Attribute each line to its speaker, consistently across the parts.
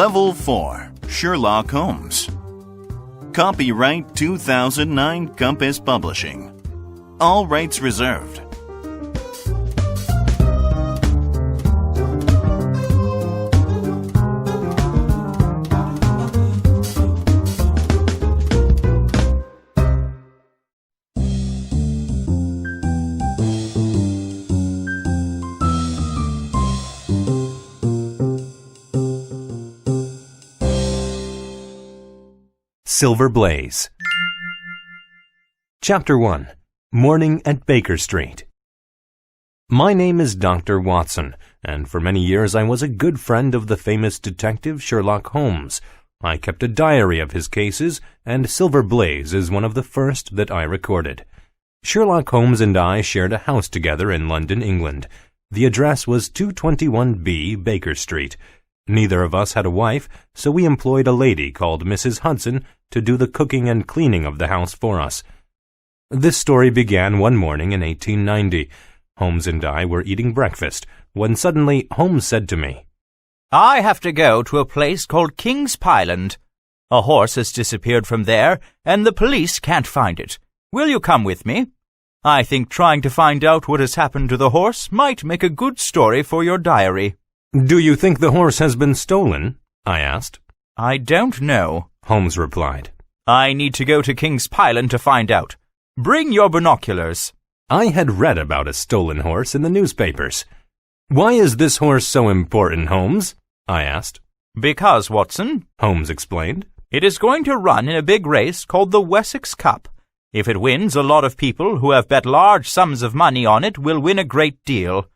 Speaker 1: Level 4, Sherlock Holmes. Copyright 2009 Compass Publishing. All rights reserved.
Speaker 2: Silver Blaze. Chapter 1. Morning at Baker Street. My name is Dr. Watson, and for many years I was a good friend of the famous detective Sherlock Holmes. I kept a diary of his cases, and Silver Blaze is one of the first that I recorded. Sherlock Holmes and I shared a house together in London, England. The address was 221B Baker Street. Neither of us had a wife, so we employed a lady called Mrs. Hudson to do the cooking and cleaning of the house for us. This story began one morning in 1890. Holmes and I were eating breakfast, when suddenly Holmes said to me,
Speaker 3: "I have to go to a place called King's Pyland. A horse has disappeared from there, and the police can't find it. Will you come with me? I think trying to find out what has happened to the horse might make a good story for your diary."
Speaker 2: "Do you think the horse has been stolen?" I asked.
Speaker 3: "I don't know,"
Speaker 2: Holmes replied.
Speaker 3: "I need to go to King's Pyland to find out. Bring your binoculars."
Speaker 2: I had read about a stolen horse in the newspapers. "Why is this horse so important, Holmes?" I asked.
Speaker 3: "Because, Watson,"
Speaker 2: Holmes explained,
Speaker 3: "it is going to run in a big race called the Wessex Cup. If it wins, a lot of people who have bet large sums of money on it will win a great deal.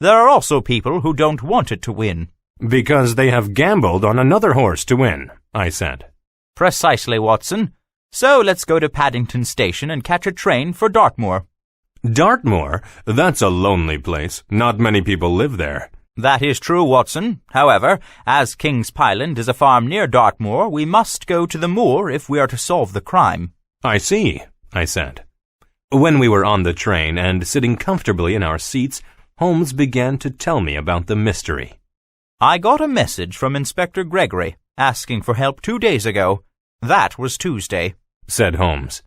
Speaker 3: There are also people who don't want it to win."
Speaker 2: "Because they have gambled on another horse to win," I said.
Speaker 3: "Precisely, Watson. So let's go to Paddington Station and catch a train for Dartmoor."
Speaker 2: "Dartmoor? That's a lonely place. Not many people live there."
Speaker 3: "That is true, Watson. However, as King's Pyland is a farm near Dartmoor, we must go to the moor if we are to solve the crime."
Speaker 2: "I see," I said. When we were on the train and sitting comfortably in our seats, Holmes began to tell me about the mystery.
Speaker 3: "I got a message from Inspector Gregory asking for help 2 days ago. That was Tuesday,"
Speaker 2: said Holmes.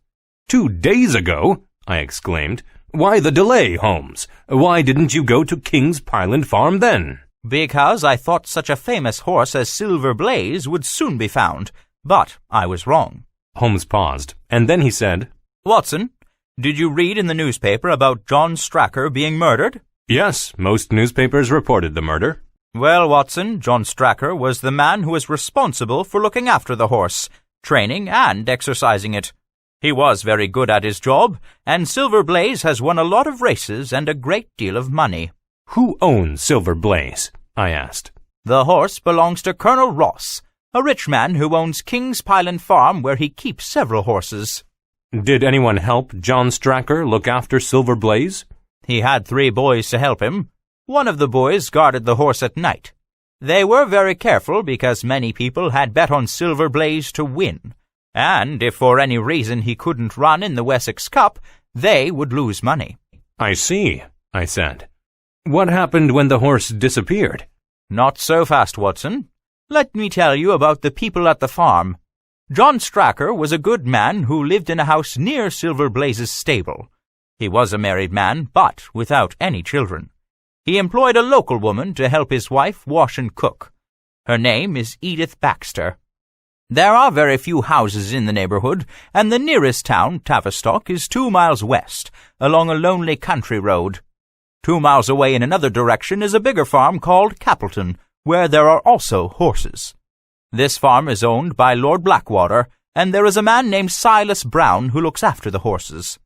Speaker 2: "2 days ago?" I exclaimed. "Why the delay, Holmes? Why didn't you go to King's Pyland Farm then?"
Speaker 3: "Because I thought such a famous horse as Silver Blaze would soon be found, but I was wrong."
Speaker 2: Holmes paused, and then he said,
Speaker 3: "Watson, did you read in the newspaper about John Stracker being murdered?"
Speaker 2: "Yes, most newspapers reported the murder."
Speaker 3: "Well, Watson, John Stracker was the man who was responsible for looking after the horse, training and exercising it. He was very good at his job, and Silver Blaze has won a lot of races and a great deal of money."
Speaker 2: "Who owns Silver Blaze?" I asked.
Speaker 3: "The horse belongs to Colonel Ross, a rich man who owns King's Pyland Farm where he keeps several horses."
Speaker 2: "Did anyone help John Stracker look after Silver Blaze?"
Speaker 3: "He had 3 boys to help him. One of the boys guarded the horse at night. They were very careful because many people had bet on Silver Blaze to win, and if for any reason he couldn't run in the Wessex Cup, they would lose money."
Speaker 2: "I see," I said. "What happened when the horse disappeared?"
Speaker 3: "Not so fast, Watson. Let me tell you about the people at the farm. John Stracker was a good man who lived in a house near Silver Blaze's stable. He was a married man, but without any children. He employed a local woman to help his wife wash and cook. Her name is Edith Baxter. There are very few houses in the neighborhood, and the nearest town, Tavistock, is 2 miles west, along a lonely country road. 2 miles away in another direction is a bigger farm called Capelton, where there are also horses. This farm is owned by Lord Blackwater, and there is a man named Silas Brown who looks after the horses.